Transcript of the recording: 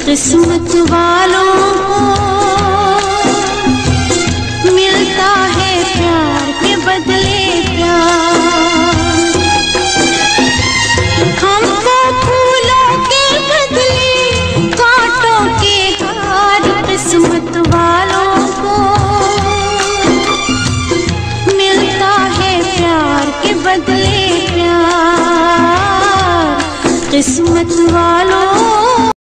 किस्मत वालों को मिलता है प्यार के बदले प्यार। हमको फूलों के बदले कांटों के हार, किस्मत वालों को मिलता है प्यार के बदले प्यार। किस्मत वालों